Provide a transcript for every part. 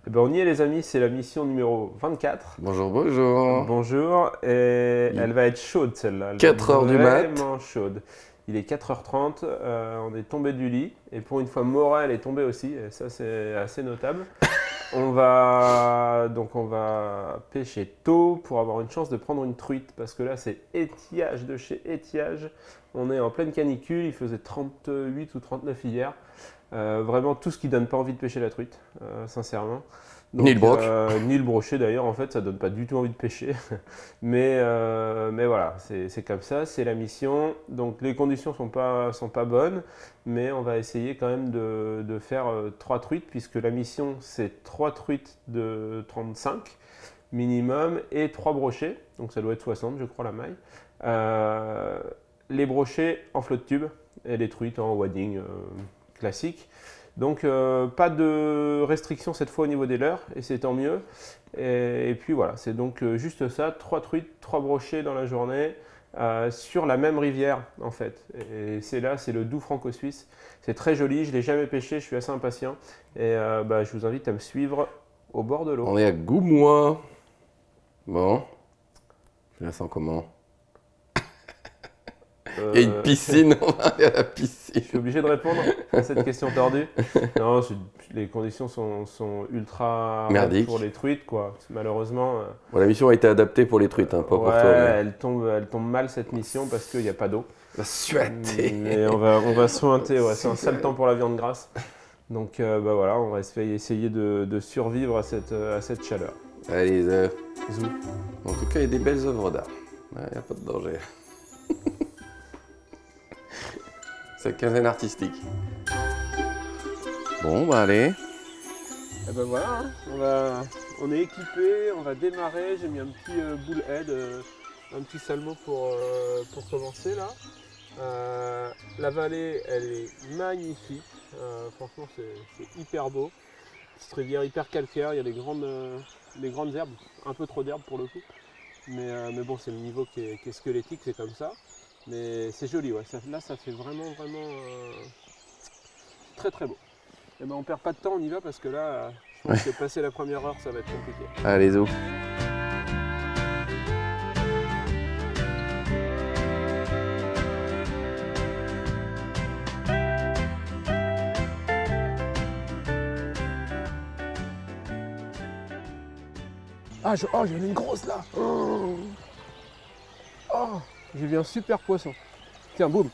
Eh ben, on y est les amis, c'est la mission numéro 24. Bonjour, bonjour. Bonjour, et elle va être chaude celle-là. 4 heures du mat. Vraiment chaude. Il est 4h30, on est tombé du lit, et pour une fois Morel est tombé aussi, et ça c'est assez notable. On va pêcher tôt pour avoir une chance de prendre une truite, parce que là c'est étiage de chez étiage. On est en pleine canicule, il faisait 38 ou 39 hier. Vraiment tout ce qui donne pas envie de pêcher la truite, sincèrement. Donc, Ni le broc. Ni le brochet d'ailleurs, en fait ça donne pas du tout envie de pêcher. mais voilà, c'est comme ça, c'est la mission. Donc les conditions sont pas bonnes, mais on va essayer quand même de faire 3 truites, puisque la mission c'est 3 truites de 35 minimum et 3 brochets, donc ça doit être 60 je crois la maille. Les brochets en flotte tube et les truites en wadding classique. Donc pas de restriction cette fois au niveau des leurres, et c'est tant mieux. Et puis voilà, c'est donc juste ça, 3 truites, 3 brochets dans la journée, sur la même rivière en fait. Et c'est là, c'est le Doubs franco-suisse. C'est très joli, je ne l'ai jamais pêché, je suis assez impatient. Et je vous invite à me suivre au bord de l'eau. On est à Goumois. Bon. Je la sens comment? Il y a une piscine, on va aller à la piscine. Je suis obligé de répondre à cette question tordue. Non, les conditions sont ultra merdiques pour les truites, quoi. Malheureusement. Bon, la mission a été adaptée pour les truites, hein, pas pour toi. Mais... elle tombe mal cette mission parce qu'il n'y a pas d'eau. La suaté. Mais on va sointer, ouais, c'est un sale temps pour la viande grasse. Donc voilà, on va essayer de survivre à cette chaleur. Allez, Zou. En tout cas, il y a des belles œuvres d'art. Il n'y a pas de danger. C'est quinzaine artistique. Bon, bah allez. Et ben voilà, on est équipé, on va démarrer. J'ai mis un petit bullhead, un petit salmon pour commencer là. La vallée, elle est magnifique. Franchement, c'est hyper beau. Cette rivière hyper calcaire, il y a des grandes herbes, un peu trop d'herbes pour le coup. Mais bon, c'est le niveau qui est squelettique, c'est comme ça. Mais c'est joli, ouais. Là ça fait vraiment très très beau. Et ben on perd pas de temps, on y va parce que là, je pense que passer la première heure, ça va être compliqué. Allez, zo. Ah, j'en ai une grosse là. Oh, j'ai vu un super poisson. Tiens, boum.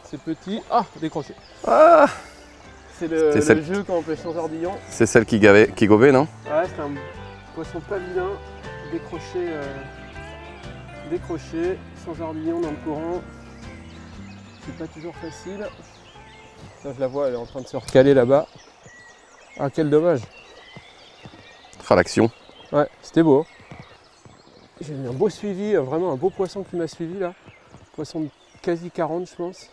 C'est petit. Ah, décroché. Ah, c'est le jeu quand on pêche sans ardillon. c'est celle qui gobait, non? Ouais, c'est un poisson pas vilain. Décroché, sans ardillon dans le courant. C'est pas toujours facile. Là, je la vois, elle est en train de se recaler là-bas. Ah, quel dommage. Ah, l'action. Ouais, c'était beau. J'ai eu un beau suivi, vraiment un beau poisson qui m'a suivi là. Poisson de quasi 40 je pense.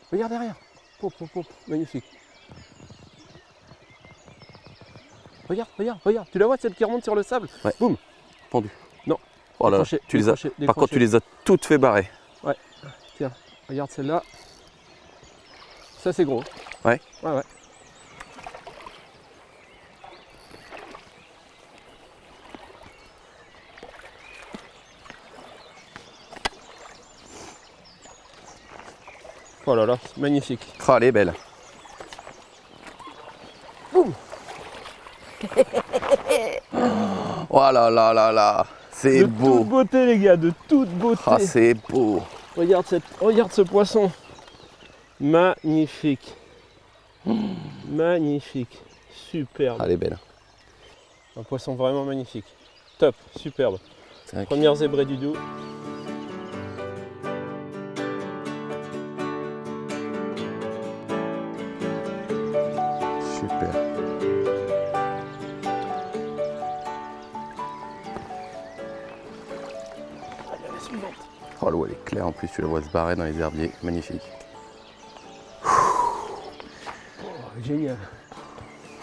Regarde derrière. Pop, magnifique. Regarde. Tu la vois celle qui remonte sur le sable? Ouais. Boum. Pendu. Non. Oh là, par contre, tu les as toutes fait barrer. Ouais. Tiens, regarde celle-là. Ça c'est gros. Ouais. Ouais. Oh là là, magnifique. Ah, elle est belle. Boum. Oh là là, c'est beau. De toute beauté les gars, de toute beauté. Ah, c'est beau. Regarde ce poisson. Magnifique. Magnifique. Superbe. Ah, elle est belle. Un poisson vraiment magnifique. Top, superbe. Première zébrée du Doubs. Super. Allez, la suivante. Oh, l'eau elle est claire en plus, tu la vois se barrer dans les herbiers. Magnifique. Oh, génial.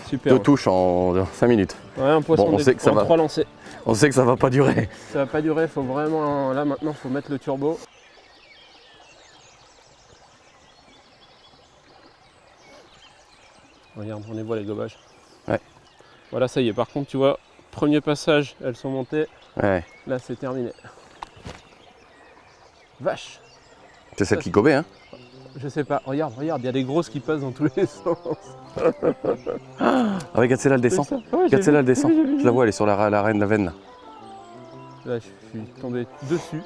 Super. 2 touches en 5 minutes. Ouais, un poisson Bon, on sait que ça va. 3 lancés. On sait que ça va pas durer. Ça va pas durer, faut vraiment. Là maintenant, faut mettre le turbo. Regarde, on les voit les gobages. Ouais. Voilà, ça y est. Par contre, tu vois, premier passage, elles sont montées. Ouais. Là, c'est terminé. Vache. C'est celle qui gobait, hein? Je sais pas. Regarde, regarde, il y a des grosses qui passent dans tous les sens. Ah, regarde, celle-là, elle descend. Ouais, Regarde, celle-là, elle descend. j'ai vu. Je la vois, elle est sur la reine, la veine, là. Là, je suis tombé dessus.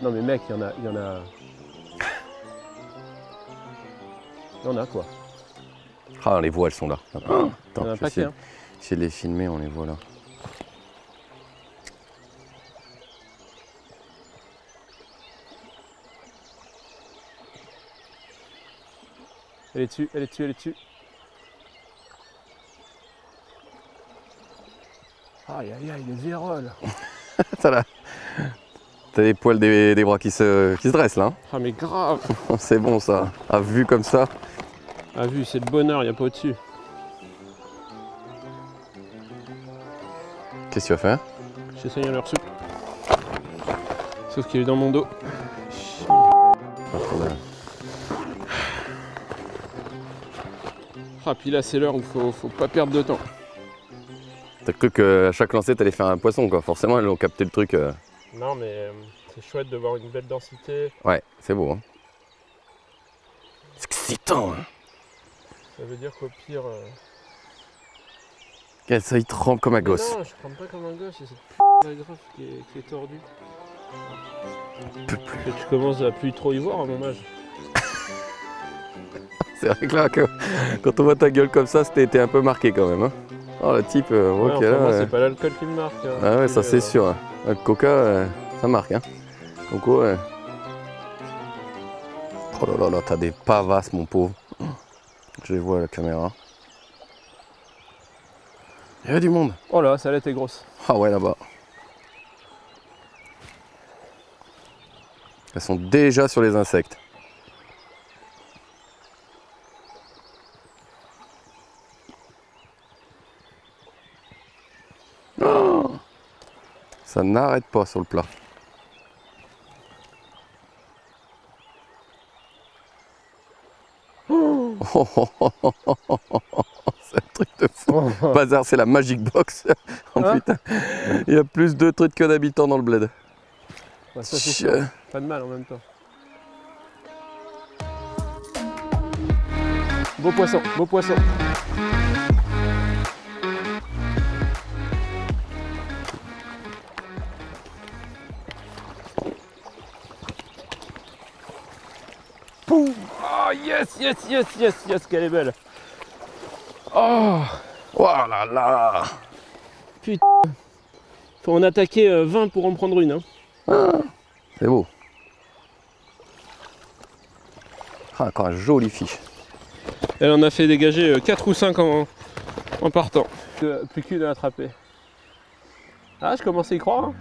Non, mais mec, il y en a. Il y en a quoi. Ah, on les voit, elles sont là. Il y en Attends, a un je vais paquet. Hein. essayer de les filmer, on les voit là. Elle est dessus, elle est dessus, elle est dessus. Aïe aïe aïe, les vérolles. Ça là. T'as les poils des bras qui se dressent là. Hein. Ah mais grave. C'est bon ça. À vue comme ça. Ah vu, c'est le bonheur, il n'y a pas au-dessus. Qu'est-ce que tu vas faire? J'essaye un leur soupe. Sauf qu'il est dans mon dos. Ah puis là c'est l'heure où faut pas perdre de temps. T'as cru qu'à chaque lancée t'allais faire un poisson quoi. Forcément elles ont capté le truc. Non mais c'est chouette de voir une belle densité. Ouais, c'est beau. Hein. C'est excitant. Hein. Ça veut dire qu'au pire... Regarde ça, il trempe comme un Mais gosse. non, je trempe pas comme un gosse, c'est cette agrafe qui est tordue. Peut plus. Et tu commences à plus trop y voir à mon âge. C'est vrai que là, quand on voit ta gueule comme ça, t'es un peu marqué quand même. Hein. Oh le type, Ouais, ok enfin, là. moi, c'est pas l'alcool qui me marque. Hein. Ah ouais, ça c'est sûr. Hein. Le coca, ça marque. Hein. Coco, ouais. Oh là là là, t'as des pavasses mon pauvre. Je les vois à la caméra. Il y a du monde. Oh là, celle-là était grosse. Ah ouais, là-bas. Elles sont déjà sur les insectes. Oh, ça n'arrête pas sur le plat. Oh, oh, oh, oh, oh, oh, oh. C'est un truc de fou. Bazar, c'est la Magic Box. Oh, Hein? putain. Il y a plus de trucs que d'habitants dans le bled. Ouais, ça c'est sûr. Pas de mal en même temps. Beau poisson, beau poisson. Poum. Oh yes, yes, yes, yes, yes, qu'elle est belle. Oh, Oh là là. faut en attaquer 20 pour en prendre une. Hein. Ah, c'est beau. Ah, encore un joli fiche. Elle en a fait dégager 4 ou 5 en partant. Plus qu'une à attraper. Ah, je commence à y croire. Hein.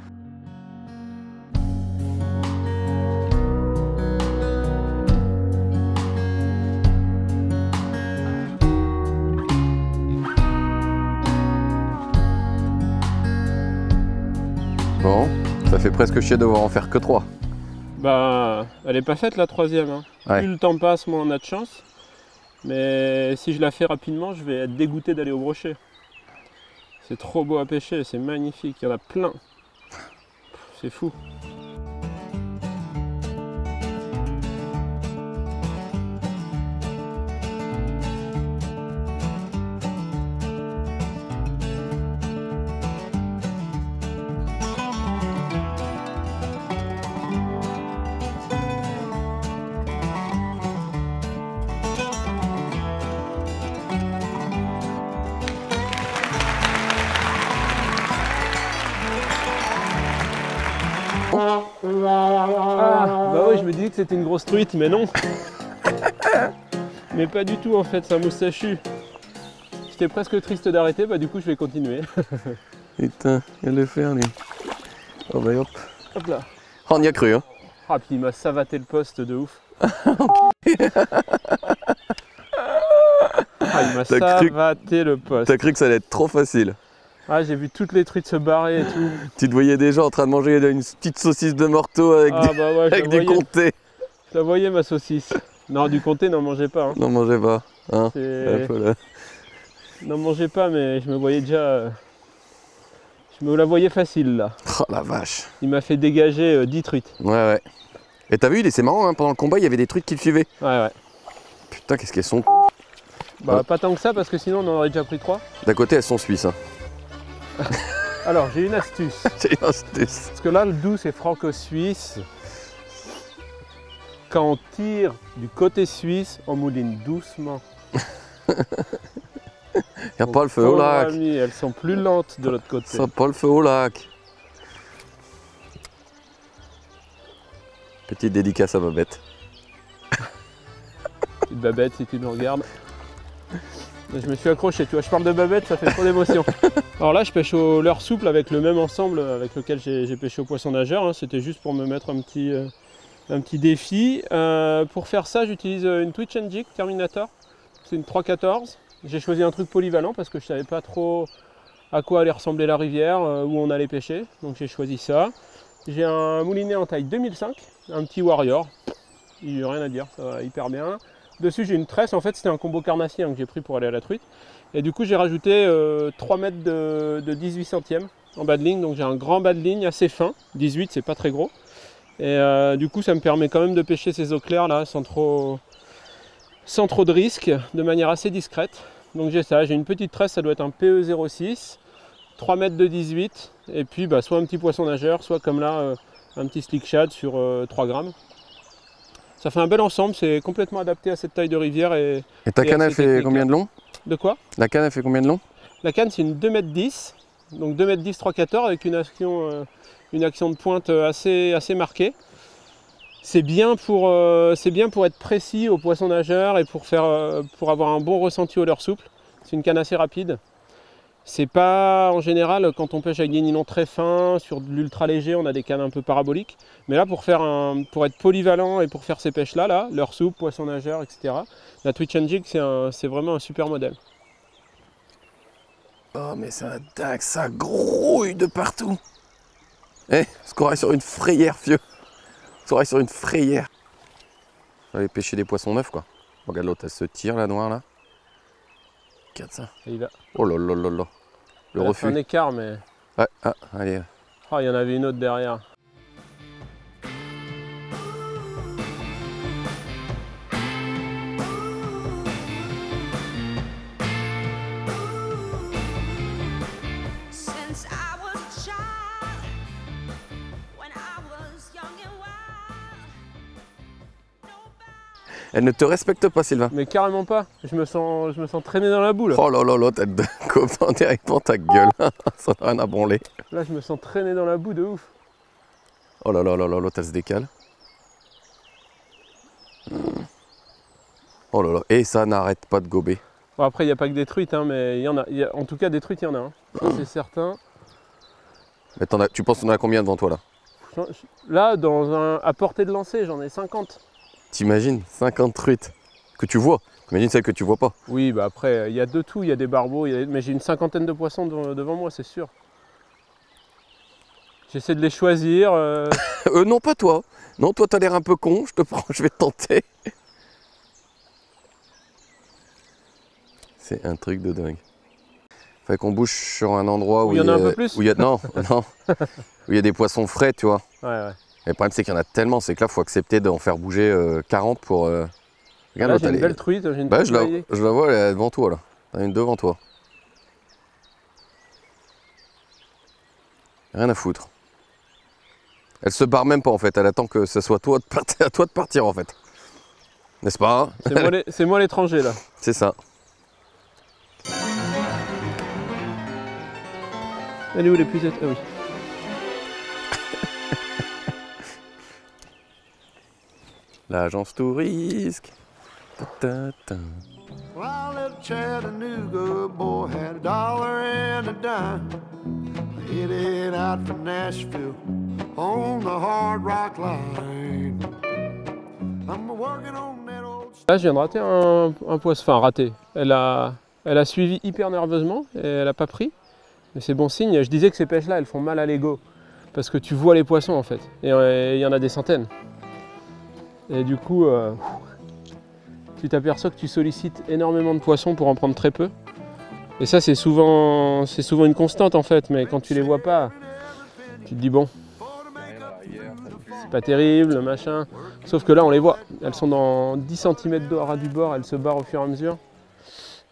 Bon, ça fait presque chier de devoir en faire que 3. Bah, elle est pas faite la troisième. Hein. Ouais. Plus le temps passe, moins on a de chance. Mais si je la fais rapidement, je vais être dégoûté d'aller au brochet. C'est trop beau à pêcher, c'est magnifique, il y en a plein. C'est fou. Ah, bah oui, je me disais que c'était une grosse truite, mais non. Mais pas du tout en fait, c'est un moustachu. J'étais presque triste d'arrêter, bah du coup je vais continuer. Putain, il vient de le faire lui. Oh bah hop. Hop là. Oh, on y a cru hein. Ah puis il m'a savaté le poste de ouf. Ah, il m'a savaté le poste. T'as cru que ça allait être trop facile. Ah, j'ai vu toutes les truites se barrer et tout. Tu te voyais déjà en train de manger une petite saucisse de morteau avec, Ah bah ouais, avec du comté. je la voyais ma saucisse. Non, du comté, n'en mangez pas. Hein. Non, mangez pas. Hein, N'en mangez pas, mais je me voyais déjà... Je me la voyais facile là. Oh la vache. Il m'a fait dégager 10 truites. Ouais. Et t'as vu, c'est marrant, hein, pendant le combat, il y avait des trucs qui le suivaient. Ouais. Putain, qu'est-ce qu'elles sont. Bah pas tant que ça, parce que sinon on en aurait déjà pris 3. D'un côté, elles sont suisses. Hein. Alors, j'ai une astuce. J'ai une astuce. Parce que là, le doux, c'est franco-suisse. Quand on tire du côté suisse, on mouline doucement. Y'a pas le feu au lac. Amis, elles sont plus lentes de l'autre côté. Ça pas le feu au lac. Petite dédicace à Babette. Petite Babette, si tu nous regardes. Je me suis accroché, tu vois, je parle de Babette, ça fait trop d'émotion. Alors là, je pêche au leurre souple avec le même ensemble avec lequel j'ai pêché au poisson nageur. Hein. C'était juste pour me mettre un petit défi. Pour faire ça, j'utilise une Twitch and Jig Terminator. C'est une 314. J'ai choisi un truc polyvalent parce que je savais pas trop à quoi allait ressembler la rivière, où on allait pêcher. Donc j'ai choisi ça. J'ai un moulinet en taille 2005, un petit Warrior. Il n'y a rien à dire, ça va hyper bien. Dessus j'ai une tresse, en fait c'était un combo carnassier que j'ai pris pour aller à la truite. Et du coup j'ai rajouté 3 mètres de 18 centièmes en bas de ligne. Donc j'ai un grand bas de ligne assez fin, 18 c'est pas très gros. Et du coup ça me permet quand même de pêcher ces eaux claires là sans trop de risques, de manière assez discrète. Donc j'ai ça, j'ai une petite tresse, ça doit être un PE06, 3 mètres de 18, et puis soit un petit poisson nageur, soit comme là, un petit slick shad sur 3 grammes. Ça fait un bel ensemble, c'est complètement adapté à cette taille de rivière. Et ta canne, elle fait combien de long? De quoi? La canne, elle fait combien de long? La canne, c'est une 2,10 m, donc 2,10 m 3,14 avec une action de pointe assez marquée. C'est bien pour être précis au poisson nageur et pour avoir un bon ressenti au leurre souple. C'est une canne assez rapide. C'est pas en général quand on pêche avec des nylons très fins, sur de l'ultra léger, on a des cannes un peu paraboliques. Mais là pour être polyvalent et pour faire ces pêches là, leurre souple, poisson nageur, etc. La Twitch and Jig c'est vraiment un super modèle. Oh mais c'est un dingue, ça grouille de partout. Eh, ce qu'on est sur une frayère, vieux. On serait sur une frayère. On va aller pêcher des poissons neufs, quoi. Regarde l'autre, elle se tire, la noire, là. Regarde ça. Oh là là là là. Le refus. Un écart, mais... Ouais, allez. Oh, il y en avait une autre derrière. Elle ne te respecte pas, Sylvain. Mais carrément pas. Je me sens traîné dans la boule. Oh là là là, tête de copain directement ta gueule. Ça n'a rien à branler. Là, je me sens traîné dans la boue de ouf. Oh là là là là, l'autre elle se décale. Oh là là, et ça n'arrête pas de gober. Bon, après, il n'y a pas que des truites, hein, mais il y en a. En tout cas, des truites, il y en a. Hein. Ça, c'est certain. Mais tu penses qu'on a combien devant toi là? Là, à portée de lancer, j'en ai 50. T'imagines 50 truites que tu vois. T'imagines celles que tu vois pas. Oui, bah après, il y a de tout. Il y a des barbeaux, mais j'ai une cinquantaine de poissons devant moi, c'est sûr. J'essaie de les choisir. Non, pas toi. Non, toi, t'as l'air un peu con. Je te prends, je vais te tenter. C'est un truc de dingue. Fait qu'on bouge sur un endroit où il y en a un peu plus. Où il y a, non, non. Où il y a des poissons frais, tu vois. Ouais. Et le problème, c'est qu'il y en a tellement, c'est que là, il faut accepter d'en faire bouger 40 pour... Regarde, là, j'ai une belle truite, j'ai une je la vois, elle est devant toi, là. T'en as une devant toi. Rien à foutre. Elle se barre même pas, en fait. Elle attend que ce soit à toi de partir, en fait. N'est-ce pas? C'est moi l'étranger, là. C'est ça. Elle est où les plus... Ah oui. L'agence Tourisque. Ta-ta-ta. Well, little Chattanooga boy had $1 and a dime. Headed out from Nashville on the Hard Rock Line. I'm working on that old... Là, je viens de rater un poisson. Enfin, raté. Elle a suivi hyper nerveusement et elle n'a pas pris. Mais c'est bon signe. Je disais que ces pêches-là, elles font mal à l'ego. Parce que tu vois les poissons, en fait. Et il y en a des centaines. Et du coup, tu t'aperçois que tu sollicites énormément de poissons pour en prendre très peu. Et ça, c'est souvent une constante en fait, mais quand tu les vois pas, tu te dis bon, c'est pas terrible, machin. Sauf que là, on les voit. Elles sont dans 10 cm d'eau à ras du bord, elles se barrent au fur et à mesure.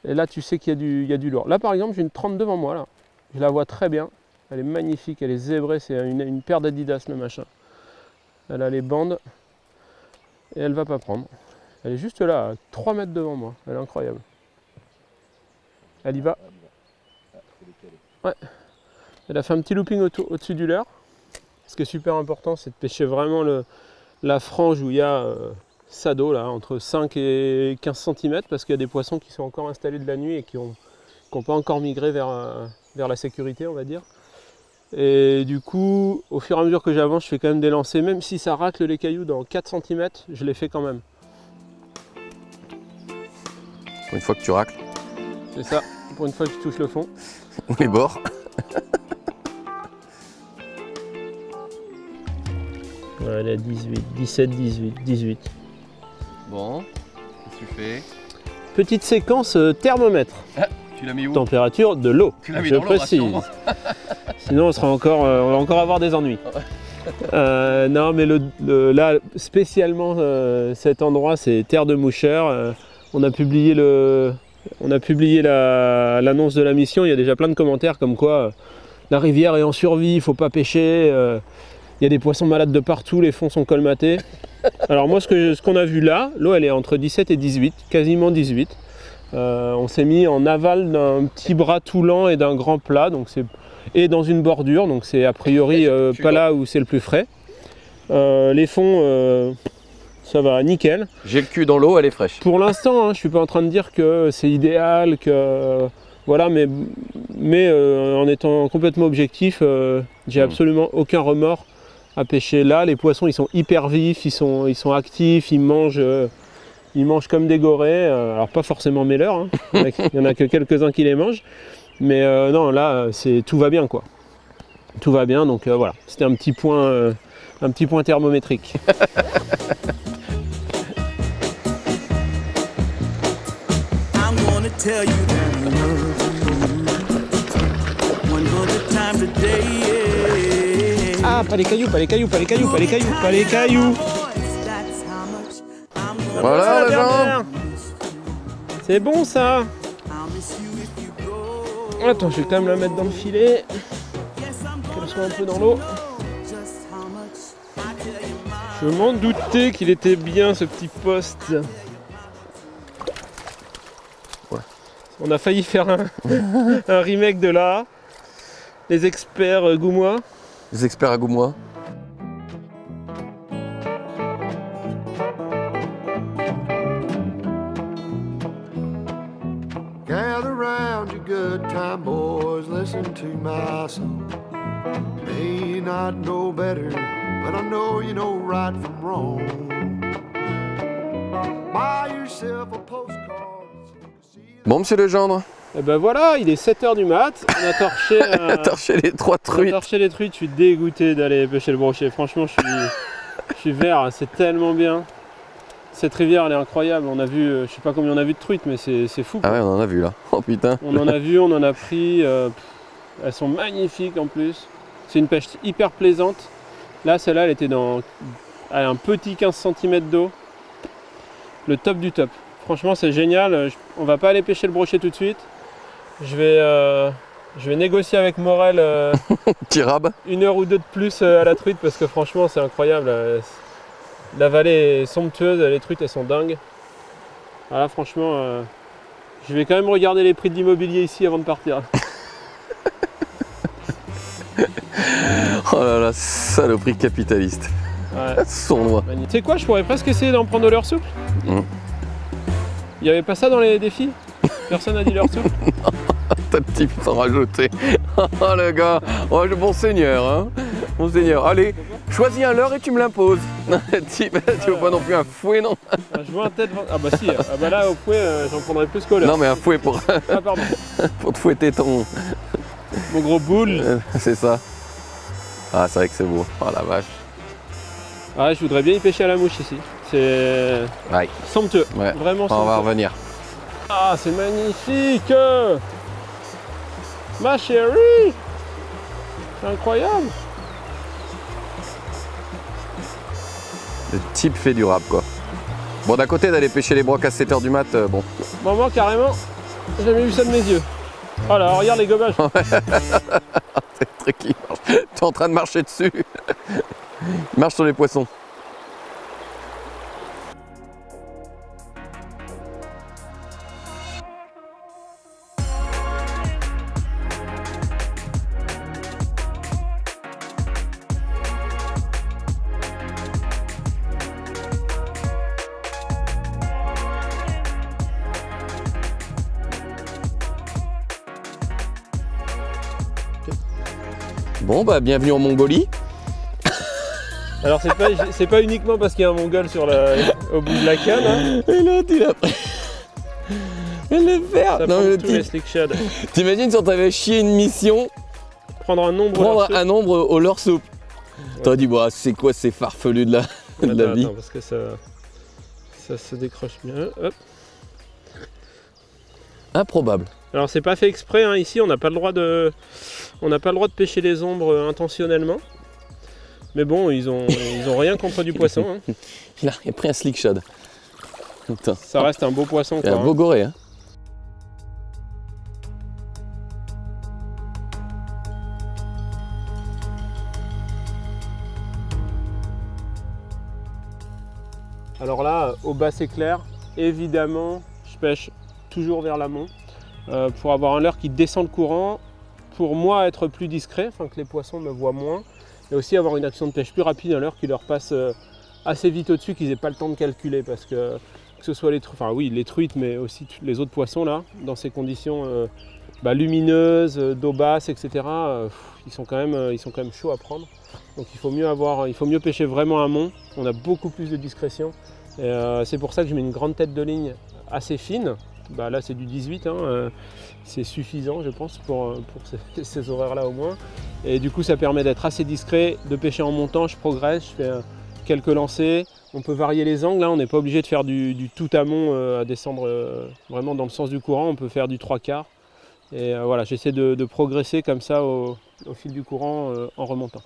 Et là, tu sais qu'il y a du lourd. Là, par exemple, j'ai une 30 devant moi, là. Je la vois très bien. Elle est magnifique, elle est zébrée, c'est une paire d'Adidas, le machin. Elle a les bandes et elle va pas prendre. Elle est juste là, à 3 mètres devant moi. Elle est incroyable. Elle y va. Ouais. Elle a fait un petit looping au-dessus du leurre. Ce qui est super important, c'est de pêcher vraiment la frange où il y a sa d'eau, là, entre 5 et 15 cm, parce qu'il y a des poissons qui sont encore installés de la nuit et qui n'ont pas encore migré vers la sécurité, on va dire. Et du coup, au fur et à mesure que j'avance, je fais quand même des lancers, même si ça racle les cailloux dans 4 cm, je les fais quand même. Une fois que tu racles. C'est ça, pour une fois que tu touches le fond. Ou les bords. Voilà, 18, 17, 18. Bon, qu'est-ce que tu fais? Petite séquence thermomètre. Tu l'as mis où? Température de l'eau, je précise. Sinon, on va encore avoir des ennuis. Non, mais là, spécialement, cet endroit, c'est Terre de Moucheur. On a publié l'annonce de la mission. Il y a déjà plein de commentaires comme quoi la rivière est en survie, il ne faut pas pêcher. Il y a des poissons malades de partout, les fonds sont colmatés. Alors moi, ce qu'on a vu là, l'eau, elle est entre 17 et 18, quasiment 18. On s'est mis en aval d'un petit bras tout lent et d'un grand plat, et dans une bordure, donc c'est a priori pas là où c'est le plus frais. Les fonds, ça va nickel. J'ai le cul dans l'eau, elle est fraîche. Pour l'instant, hein, je ne suis pas en train de dire que c'est idéal, voilà, mais en étant complètement objectif, j'ai absolument aucun remords à pêcher là. Les poissons, ils sont hyper vifs, ils sont actifs, ils mangent comme des gorées. Alors pas forcément mes leurs, hein. Il n'y en a que quelques-uns qui les mangent. Mais non, là, tout va bien, quoi. Tout va bien, donc voilà. C'était un petit point thermométrique. Ah, pas les cailloux. Voilà les gens. C'est bon ça. Attends, je vais quand même la mettre dans le filet. Qu'elle soit un peu dans l'eau. Je m'en doutais qu'il était bien ce petit poste. Ouais. On a failli faire un remake de là. Les experts goumois. Les experts à Goumois. Gather round, you good time boys, listen to my song. May not know better, but I know you know right from wrong. Buy yourself a postcard. Bon, monsieur Legendre. Et ben voilà, il est 7h du mat. On a torché, torché les 3 truites. On a torché les truites. Je suis dégoûté d'aller pêcher le brochet. Franchement, je suis vert. C'est tellement bien. Cette rivière, elle est incroyable. On a vu, je sais pas combien on a vu de truites, mais c'est fou, quoi. Ah ouais, on en a vu là. Oh putain. On en a vu, on en a pris. Elles sont magnifiques en plus. C'est une pêche hyper plaisante. Là, celle-là, elle était dans un petit 15 cm d'eau. Le top du top. Franchement, c'est génial. On va pas aller pêcher le brochet tout de suite. Je vais négocier avec Morel Tirab. 1 heure ou 2 de plus à la truite parce que franchement, c'est incroyable. La vallée est somptueuse, les truites, elles sont dingues. Voilà, franchement, je vais quand même regarder les prix de l'immobilier ici avant de partir. Oh là là, saloperie capitaliste. Ouais. Sournois. Tu sais quoi, je pourrais presque essayer d'en prendre leur souple. Il n'y avait pas ça dans les défis? Personne n'a dit leur souple? T'as le type sans rajouter. Oh le gars, oh bon seigneur, hein. Bon seigneur, allez, choisis un leurre et tu me l'imposes. Tu veux pas non plus un fouet, non? Je vois un tête. Ah bah si, ah bah là au fouet j'en prendrais plus qu'au leurre. Non mais un fouet pour. Ah pardon. Pour te fouetter ton. Mon gros boule. C'est ça. Ah c'est vrai que c'est beau. Oh la vache. Ah je voudrais bien y pêcher à la mouche ici. C'est Ouais. somptueux. Ouais. Vraiment On somptueux. va revenir. Ah, c'est magnifique! Ma chérie! C'est incroyable! Le type fait du rap quoi. Bon d'un côté d'aller pêcher les brocs à 7h du mat, bon. Bon, moi carrément, j'ai jamais vu ça de mes yeux. Oh là, regarde les gobages! C'est le truc qui marche. T'es en train de marcher dessus. Il marche sur les poissons. Bon bah bienvenue en Mongolie. Alors c'est pas uniquement parce qu'il y a un mongol au bout de la canne, hein. Et l'autre il a pris le fer. Ça Non, prend mais tous les slick shad. t'imagines si on t'avait chié une mission, Prendre un nombre. prendre un nombre au leur soupe. T'aurais dit bah c'est quoi ces farfelus de la vie. Attends, parce que ça se décroche bien. Hop. Improbable. Alors c'est pas fait exprès, hein. Ici on n'a pas le droit de pêcher les ombres intentionnellement. Mais bon, ils ont rien contre du poisson, hein. Il a pris un slick shad. Putain. Ça reste un beau poisson, C'est quoi, un beau goré hein. Alors là, au bassin clair, évidemment, je pêche toujours vers l'amont pour avoir un leurre qui descend le courant, pour moi être plus discret, afin que les poissons me voient moins, et aussi avoir une action de pêche plus rapide, un leurre qui leur passe assez vite au-dessus, qu'ils n'aient pas le temps de calculer, parce que ce soit les truites, enfin oui, les truites, mais aussi les autres poissons là, dans ces conditions lumineuses, d'eau basse, etc., ils sont quand même chauds à prendre. Donc il faut mieux pêcher vraiment amont, on a beaucoup plus de discrétion. C'est pour ça que je mets une grande tête de ligne assez fine. Bah, là c'est du 18, hein, c'est suffisant je pense pour ces horaires-là au moins. Et du coup ça permet d'être assez discret, de pêcher en montant, je progresse, je fais quelques lancers. On peut varier les angles, hein, on n'est pas obligé de faire du tout amont à descendre vraiment dans le sens du courant, on peut faire du 3/4. Et voilà, j'essaie de progresser comme ça au fil du courant en remontant.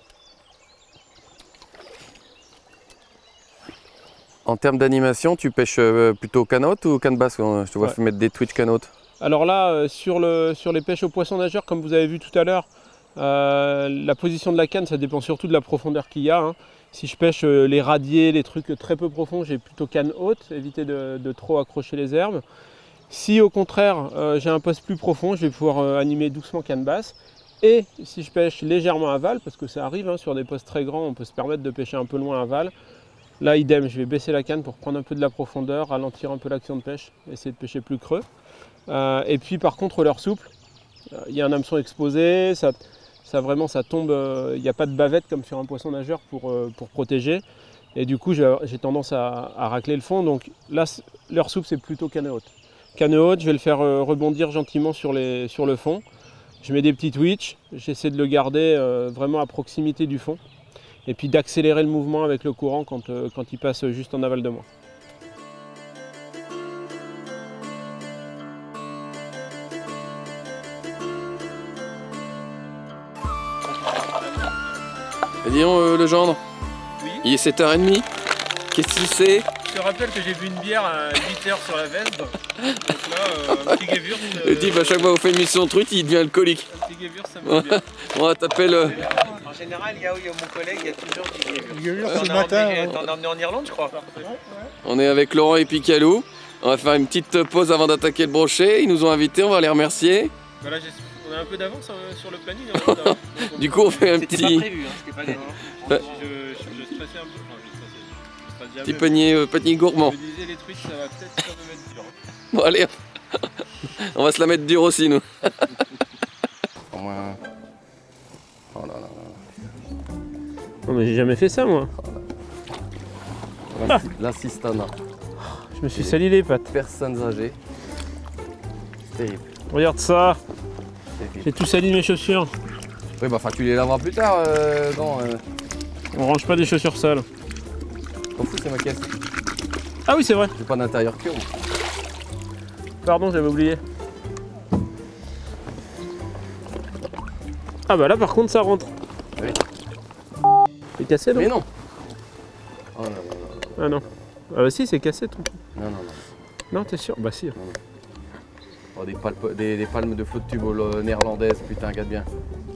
En termes d'animation, tu pêches plutôt canne-haute ou canne basse? Je te vois mettre des twitch canne-haute. Alors là, sur les pêches aux poissons nageurs, comme vous avez vu tout à l'heure, la position de la canne, ça dépend surtout de la profondeur qu'il y a, hein. Si je pêche les radiers, les trucs très peu profonds, j'ai plutôt canne haute, éviter de trop accrocher les herbes. Si au contraire, j'ai un poste plus profond, je vais pouvoir animer doucement canne basse. Et si je pêche légèrement aval, parce que ça arrive, hein, sur des postes très grands, on peut se permettre de pêcher un peu loin aval. Là, idem, je vais baisser la canne pour prendre un peu de la profondeur, ralentir un peu l'action de pêche, essayer de pêcher plus creux. Et puis par contre, leurre souple, il y a un hameçon exposé, ça tombe, il n'y a pas de bavette comme sur un poisson nageur pour protéger. Et du coup, j'ai tendance à racler le fond. Donc là, leurre souple, c'est plutôt canne haute. Canne haute, je vais le faire rebondir gentiment sur le fond. Je mets des petits twitch, j'essaie de le garder vraiment à proximité du fond. Et puis d'accélérer le mouvement avec le courant quand il passe juste en aval de moi. Et dis donc, le gendre, Oui. il est 7h30. Qu'est-ce que c'est? Je te rappelle que j'ai bu une bière à 8h sur la veste. Donc là, un petit Gewürz. Le type, à chaque fois qu'on fait une mission de truite, il devient alcoolique. Un petit Gewürz, ça me bien. On va t'appeler le... En général, il y a mon collègue, il y a toujours du Gewürz. C'est le matin. T'en as emmené en Irlande, je crois. On est avec Laurent et Picalou. On va faire une petite pause avant d'attaquer le brochet. Ils nous ont invités, on va les remercier. Voilà, on a un peu d'avance sur le planning. Hein, Du coup, on fait un C'était petit... pas prévu, hein, c'était pas gagné. Je stressais un peu. Enfin, je stressais. Petit panier gourmand. Je me disais, les truites, ça va peut-être pas me mettre dur. Bon, allez, on va se la mettre dure aussi, nous. Oh là là. Non, mais j'ai jamais fait ça, moi. L'assistana. Je me suis sali les pattes. Personnes âgées. Terrible. Regarde ça. J'ai tout sali mes chaussures. Oui, bah, enfin, tu les laveras plus tard, On range pas des chaussures sales. T'en fous, c'est ma caisse. Ah oui, c'est vrai. J'ai pas d'intérieur que. Pardon, j'avais oublié. Ah bah là par contre ça rentre. Oui. C'est cassé non? Mais non. Oh non, non, non. Ah non. Ah bah si, c'est cassé tout. Non, non, non. Non, t'es sûr? Bah si. Oh, des palmes de flot de tube néerlandaises, putain, regarde bien.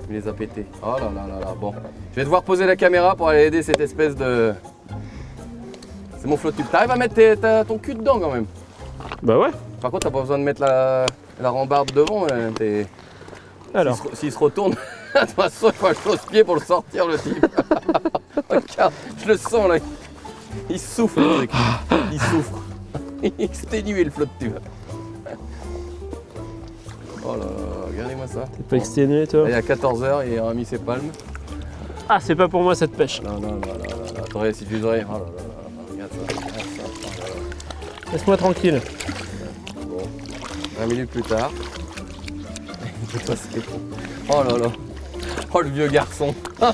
Il les a pétés. Oh là là là là. Bon. Je vais devoir poser la caméra pour aller aider cette espèce de. C'est mon flot de tube. T'arrives à mettre ton cul dedans quand même. Bah ouais. Par contre, t'as pas besoin de mettre la rambarde devant. Alors. S'il se retourne, de toute façon, il faut un chausse-pied pour le sortir, le type. Regarde, je le sens là. Il souffle, le truc. Il souffre. Il exténue le flot de tube. Oh là là, regardez-moi ça. T'es pas exténué toi? Il y a 14 h, il a mis ses palmes. Ah, c'est pas pour moi cette pêche. Non, non, non, non, non. Attendez, si tu devrais. Oh là là là, regarde ça. Regarde ça. Oh là là. Laisse-moi tranquille. Bon, 20 minutes plus tard. Il est passé. Oh là là. Oh le vieux garçon. Il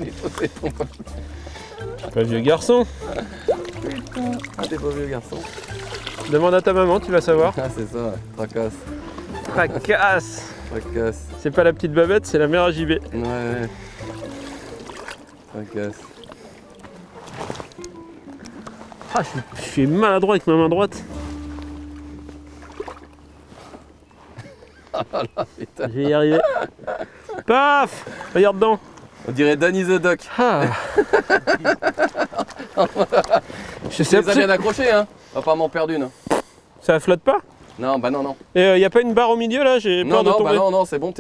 est passé ton pote. Pas vieux garçon. Putain. Ah, t'es pas vieux garçon. Demande à ta maman, tu vas savoir. Ah, c'est ça, tracasse. Tracasse. Tracasse. C'est pas la petite babette, c'est la mère à JB. Ouais. Tracasse. Ah, je suis maladroit avec ma main droite. Ah là, putain. Je vais y arriver. Paf! Regarde dedans. On dirait Danny the Duck. Ah. Je Tu sais les as bien accrochés, hein. On va pas m'en perdre une. Ça flotte pas? Non, bah non, non. Et y a pas une barre au milieu là? J'ai peur Non, de non, tomber. bah non, non, c'est bon,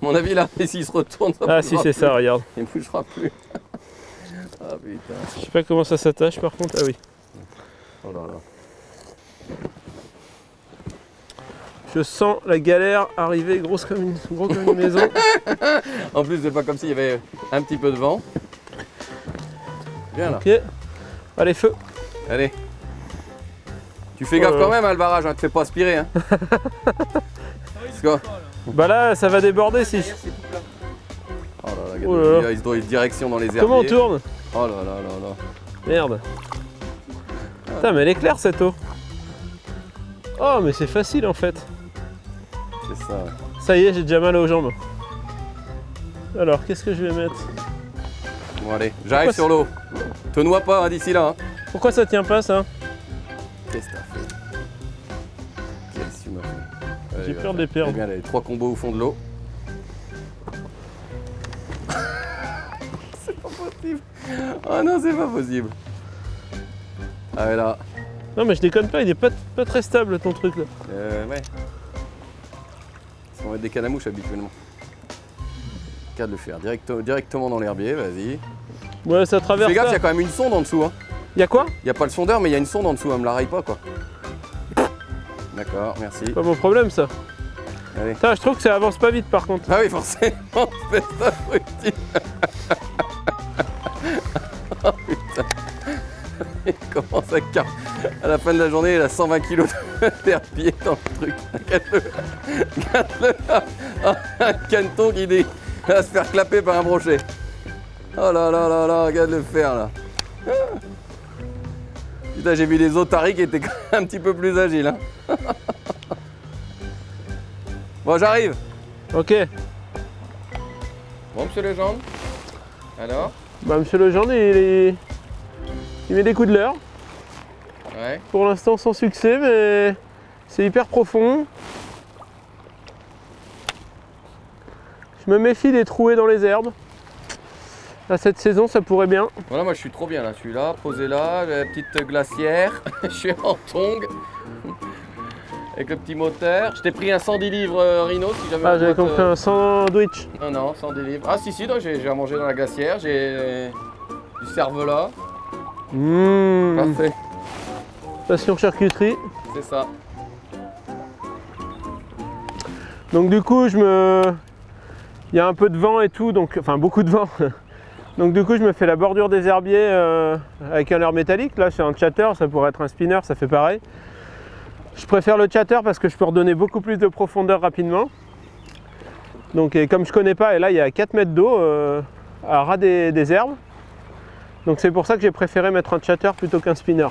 mon avis là, et s'il se retourne, ça Ah si, c'est ça, regarde. il ne bougera plus. Ah putain. Je sais pas comment ça s'attache par contre. Ah oui. Oh là là. Je sens la galère arriver gros comme une maison. En plus, c'est pas comme s'il y avait un petit peu de vent. Viens là. Ok. Allez, feu. Allez. Tu fais gaffe quand même, hein, le barrage, hein, te fais pas aspirer. Hein. Parce que- Bah là, ça va déborder si. Oh là là, regarde, Oh là là. il se doit une direction dans les herbiers. Comment on tourne? Oh là là là là. Merde. Putain, mais elle est claire cette eau. Oh, mais c'est facile en fait. C'est ça. Ça y est, j'ai déjà mal aux jambes. Alors, qu'est-ce que je vais mettre? Bon allez, j'arrive sur l'eau. Te noie pas hein, d'ici là. Hein. Pourquoi ça tient pas ça? Qu'est-ce que t'as fait? Qu'est-ce que tu m'as fait? J'ai peur des perles. Eh bien, les 3 combos au fond de l'eau. C'est pas possible. Oh non, c'est pas possible. Ah ouais là. Non, mais je déconne pas, il est pas très stable ton truc là. Ouais. On va mettre des cannes à mouches habituellement. Regarde le faire directement dans l'herbier, vas-y. Ouais, ça traverse. Fais gaffe, il y ça. a quand même une sonde en dessous. Hein. Y a quoi? Il n'y a pas le sondeur, mais il y a une sonde en dessous, elle me la raille pas quoi. D'accord, merci. Pas mon problème ça. Allez. Putain, je trouve que ça avance pas vite par contre. Ah oui, forcément, espèce d'abruti. Oh putain. Il commence à car... À la fin de la journée, il a 120 kg d'herbier dans le truc. Regarde-le là. Oh, un caneton qui va se faire clapper par un brochet. Oh là là là là, regarde le faire là. Putain, j'ai vu des otaries qui étaient un petit peu plus agiles. Hein. Bon, j'arrive. Ok. Bon, monsieur Legendre. Alors? Bah, monsieur Legendre, il met des coups de leurre. Ouais. Pour l'instant, sans succès, mais c'est hyper profond. Je me méfie des trouées dans les herbes. À cette saison, ça pourrait bien. Voilà, moi je suis trop bien là. Je suis là, posé là, la petite glacière. Je suis en tongue. Avec le petit moteur. Je t'ai pris un 110 livres Rhino si jamais. Ah, j'avais compris un sandwich. Non, non, 110 livres. Ah, si, donc j'ai à manger dans la glacière. J'ai du cervelas. Parfait, Passion charcuterie. c'est ça. Donc du coup, il y a un peu de vent et tout, donc enfin beaucoup de vent. Donc du coup, je me fais la bordure des herbiers avec un leurre métallique. Là, c'est un chatter, ça pourrait être un spinner, ça fait pareil. Je préfère le chatter parce que je peux redonner beaucoup plus de profondeur rapidement. Donc et comme je connais pas, et là il y a 4 mètres d'eau à ras des herbes. Donc c'est pour ça que j'ai préféré mettre un chatter plutôt qu'un spinner.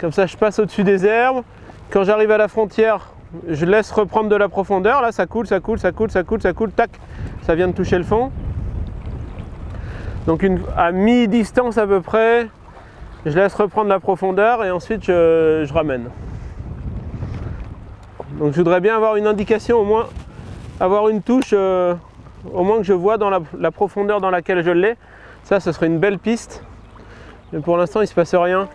Comme ça je passe au-dessus des herbes. Quand j'arrive à la frontière, je laisse reprendre de la profondeur. Là ça coule, ça coule, ça coule, ça coule, ça coule, tac, ça vient de toucher le fond. Donc à mi-distance à peu près, je laisse reprendre la profondeur et ensuite je ramène. Donc je voudrais bien avoir une indication, au moins avoir une touche, au moins que je vois dans la profondeur dans laquelle je l'ai. Ça, ce serait une belle piste. Mais pour l'instant, il ne se passe rien.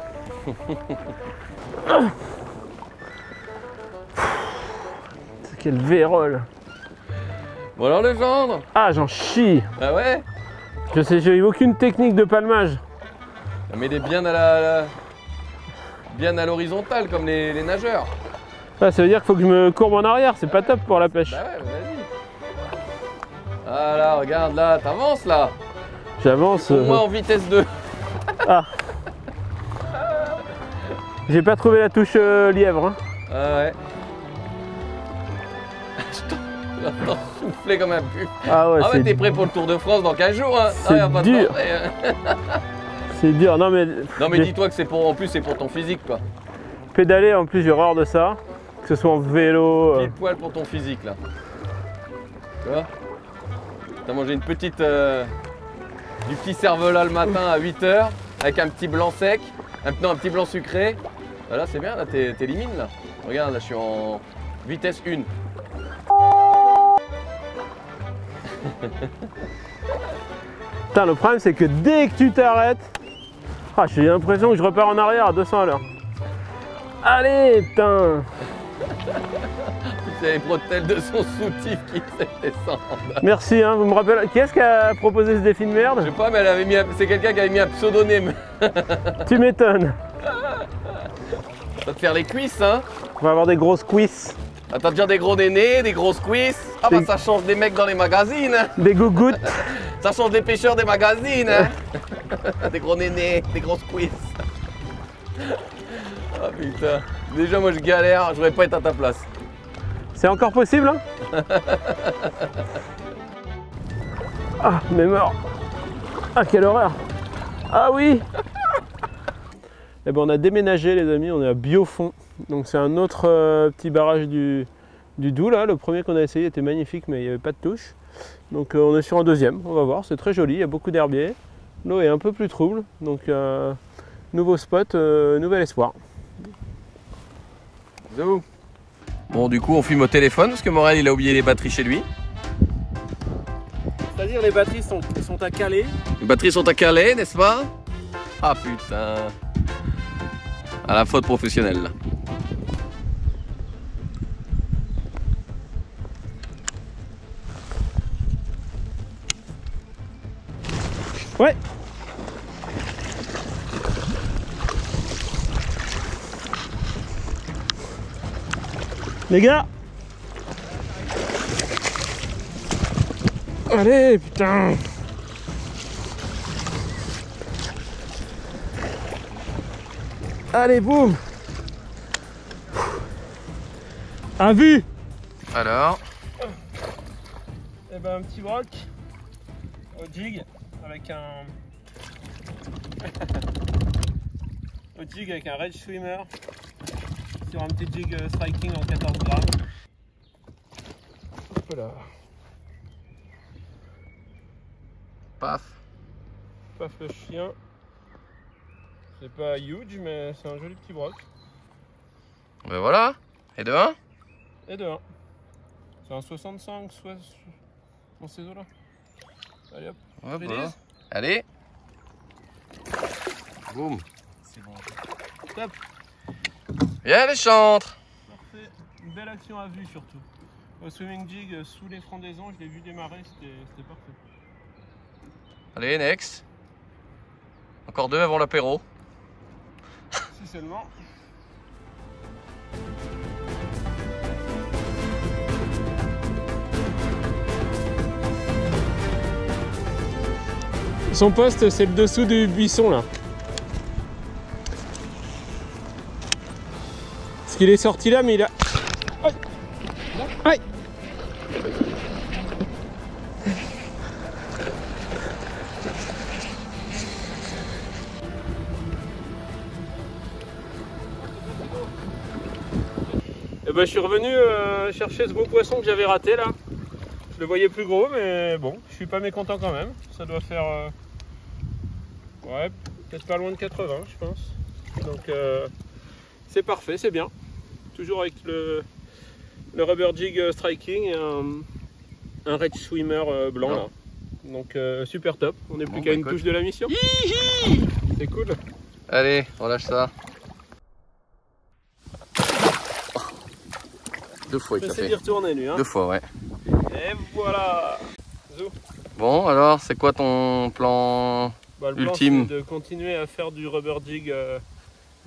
Quel vérole. Bon alors le gendre. Ah, j'en chie. Ah ouais. Je sais, j'ai eu aucune technique de palmage. Mais des bien à l'horizontale comme les nageurs. Ah, ça veut dire qu'il faut que je me courbe en arrière, c'est pas top pour la pêche. Bah ouais, vas-y. Ah là, regarde là, t'avances là. J'avance. Au moins en vitesse 2. Ah. J'ai pas trouvé la touche lièvre. Hein. Ah ouais. J'entends souffler comme un pu. Ah ouais, ah ouais, t'es prêt pour le Tour de France dans 15 jours, hein. C'est pas dur. hein. C'est dur, non mais dis-toi que c'est pour, en plus c'est pour ton physique quoi. Pédaler en plus j'ai horreur de ça, que ce soit en vélo. Pile poil pour ton physique là. Tu vois? T'as mangé une petite du petit cervelas le matin à 8 h avec un petit blanc sec, un petit blanc sucré. Voilà, c'est bien là, t'es limite là. Regarde là, je suis en vitesse 1. Putain, le problème c'est que dès que tu t'arrêtes, ah, j'ai l'impression que je repars en arrière à 200 à l'heure. Allez, putain. C'est les bretelles de son soutif qui fait descendre. Merci, hein, vous me rappelez. Qui est-ce qui a proposé ce défi de merde? Je sais pas, mais elle avait mis c'est quelqu'un qui avait mis un pseudonyme. Tu m'étonnes. Ça va te faire les cuisses, hein? On va avoir des grosses cuisses. Ah, t'as déjà des gros nénés, des grosses cuisses. Ah bah ça change des mecs dans les magazines. Hein. Des gougouttes. Ça change des pêcheurs des magazines. Hein. Des gros nénés, des grosses cuisses. Ah putain. Déjà moi je galère, je voudrais pas être à ta place. C'est encore possible, hein? Ah, mais mort. Ah, quelle horreur. Ah oui. Eh ben on a déménagé les amis, on est à Biofond. Donc c'est un autre petit barrage du Doubs là. Le premier qu'on a essayé était magnifique mais il n'y avait pas de touche. Donc on est sur un deuxième, on va voir, c'est très joli, il y a beaucoup d'herbiers. L'eau est un peu plus trouble, donc nouveau spot, nouvel espoir. Bisous. Bon du coup on filme au téléphone parce que Morel il a oublié les batteries chez lui. C'est-à-dire les batteries sont à caler. Les batteries sont à caler, n'est-ce pas? Ah putain. À la faute professionnelle là. Ouais. Les gars. Allez, putain. Allez, boum. À vue. Alors. Eh ben un petit broc au jig avec un au jig avec un Red Swimmer sur un petit jig striking en 14 grammes. Hop là. Paf. Paf le chien. C'est pas huge mais c'est un joli petit broc. Ben voilà. Et de 1. Et de 1. C'est un 65 soit dans ces eaux là. Allez hop. Ouais, voilà. Allez. Boum. C'est bon. Top. Viens les chantres. Parfait. Une belle action à vue surtout. Au swimming jig sous les frondaisons, je l'ai vu démarrer, c'était parfait. Allez, next. Encore 2 avant l'apéro. Si seulement. Son poste, c'est le dessous du buisson là. Parce qu'il est sorti là, mais il a. Aïe. Aïe. bah, je suis revenu chercher ce beau poisson que j'avais raté là. Je le voyais plus gros, mais bon, je suis pas mécontent quand même. Ça doit faire ouais, peut-être pas loin de 80, je pense. Donc c'est parfait, c'est bien. Toujours avec le rubber jig striking et un red swimmer blanc là. Donc super top. On n'est plus qu'à une touche de la mission. C'est cool. Allez, relâche ça. 2 fois il t'a J'essaie fait. d'y retourner lui. Hein. 2 fois, ouais. Et voilà. Zou. Bon, alors, c'est quoi ton plan Bah, le plan, ultime? c'est de continuer à faire du rubber jig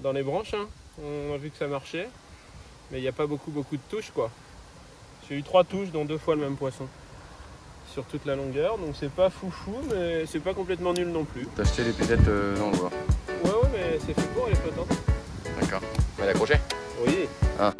dans les branches. Hein. On a vu que ça marchait. Mais il n'y a pas beaucoup de touches quoi. J'ai eu 3 touches dont 2 fois le même poisson. Sur toute la longueur. Donc c'est pas foufou mais c'est pas complètement nul non plus. T'as acheté les pétettes dans le bois. Ouais mais c'est fait pour les flottantes. D'accord. Mais l'accrocher? Oui. Ah.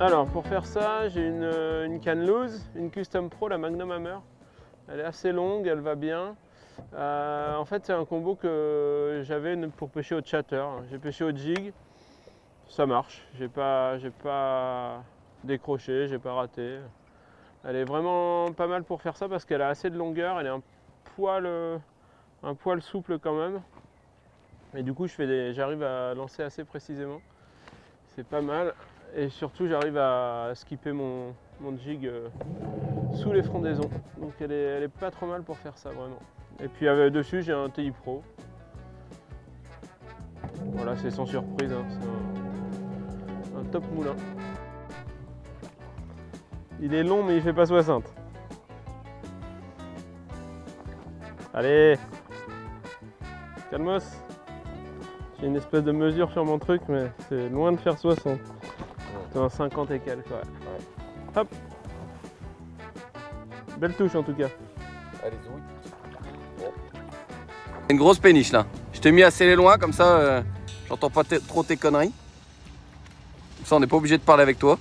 Alors pour faire ça, j'ai une canne loose, une Custom Pro, la Magnum Hammer. Elle est assez longue, elle va bien. En fait c'est un combo que j'avais pour pêcher au chatter. J'ai pêché au jig, ça marche. J'ai pas décroché, j'ai pas raté. Elle est vraiment pas mal pour faire ça parce qu'elle a assez de longueur, elle est un poil souple quand même. Et du coup j'arrive à lancer assez précisément. C'est pas mal. Et surtout j'arrive à skipper mon jig sous les frondaisons. Donc elle est pas trop mal pour faire ça vraiment. Et puis dessus j'ai un TI Pro. Voilà, c'est sans surprise, hein. C'est un top moulin. Il est long mais il fait pas 60. Allez, calmos. J'ai une espèce de mesure sur mon truc mais c'est loin de faire 60. C'est un 50 et quelques, ouais. Hop. Belle touche en tout cas. Allez, bon. Une grosse péniche là. Je t'ai mis assez loin comme ça, j'entends pas trop tes conneries. Comme ça on n'est pas obligé de parler avec toi.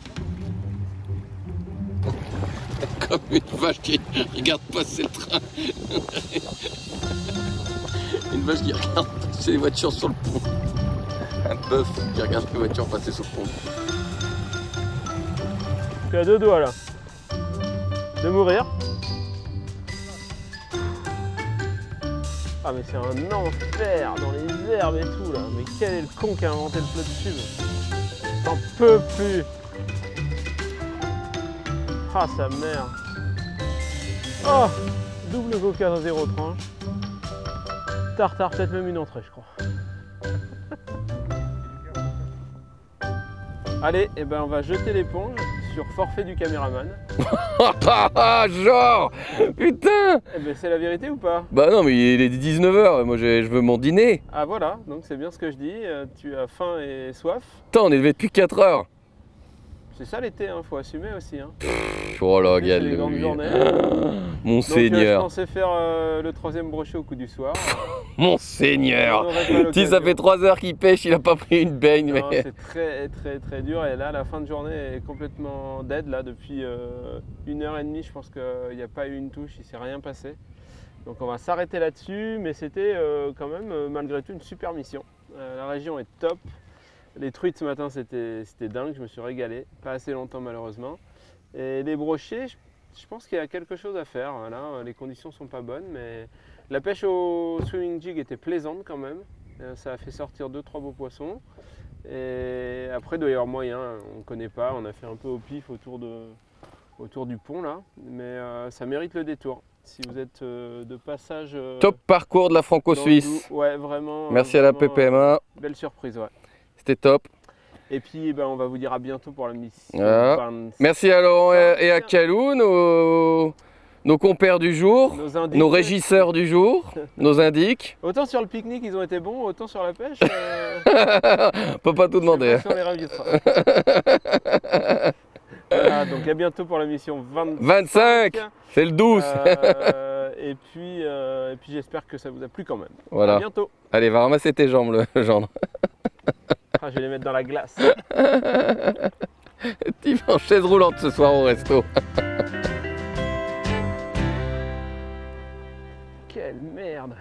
Comme une vache qui regarde passer le train. Une vache qui regarde passer les voitures sur le pont. Un bœuf qui regarde les voitures passer sur le pont. Je suis à 2 doigts là de mourir. Ah mais c'est un enfer dans les herbes et tout là. Mais quel est le con qui a inventé le float tube? J'en peux plus. Ah sa mère. Oh, double coca 0 tranche. Tartare, peut-être même une entrée je crois. Allez, et ben on va jeter l'éponge sur forfait du caméraman. Genre, putain. Eh ben c'est la vérité ou pas? Bah non mais il est 19h, moi je veux mon dîner. Ah voilà, donc c'est bien ce que je dis, tu as faim et soif. Putain, on est levé depuis 4 heures. C'est ça l'été, hein, faut assumer aussi. Hein. Oh la C'est les grandes galère. journées. Mon Donc je seigneur. pensais faire le 3e brochet au coup du soir. Mon On seigneur. n'aurait pas Si l'occasion. ça fait 3 heures qu'il pêche, il a pas pris une baigne. Non, Mais... c'est très dur et là la fin de journée est complètement dead là depuis 1h30 je pense qu'il n'y a pas eu une touche, il ne s'est rien passé. Donc on va s'arrêter là-dessus mais c'était quand même malgré tout une super mission. La région est top. Les truites ce matin c'était dingue, je me suis régalé, pas assez longtemps malheureusement. Et les brochets, je pense qu'il y a quelque chose à faire, voilà. Les conditions sont pas bonnes mais la pêche au swimming jig était plaisante quand même. Ça a fait sortir 2-3 beaux poissons. Et après, il doit y avoir moyen, on ne connaît pas, on a fait un peu au pif autour du pont là, mais ça mérite le détour. Si vous êtes de passage. Top parcours de la franco-suisse. Ouais, vraiment. Merci à la PPMA. Belle surprise, ouais. C'était top. Et puis, on va vous dire à bientôt pour la mission. Ah. Merci à Laurent et à Kalou, nos compères du jour, nos régisseurs du jour, nos indiques. Autant sur le pique-nique ils ont été bons, autant sur la pêche. On peut pas tout demander. Sur les résultats. Voilà, donc à bientôt pour la mission 25, c'est le 12. Et puis j'espère que ça vous a plu quand même. Voilà. À bientôt. Allez, va ramasser tes jambes, le gendre. Ah, je vais les mettre dans la glace. Tu vas en chaise roulante ce soir au resto. Quelle merde!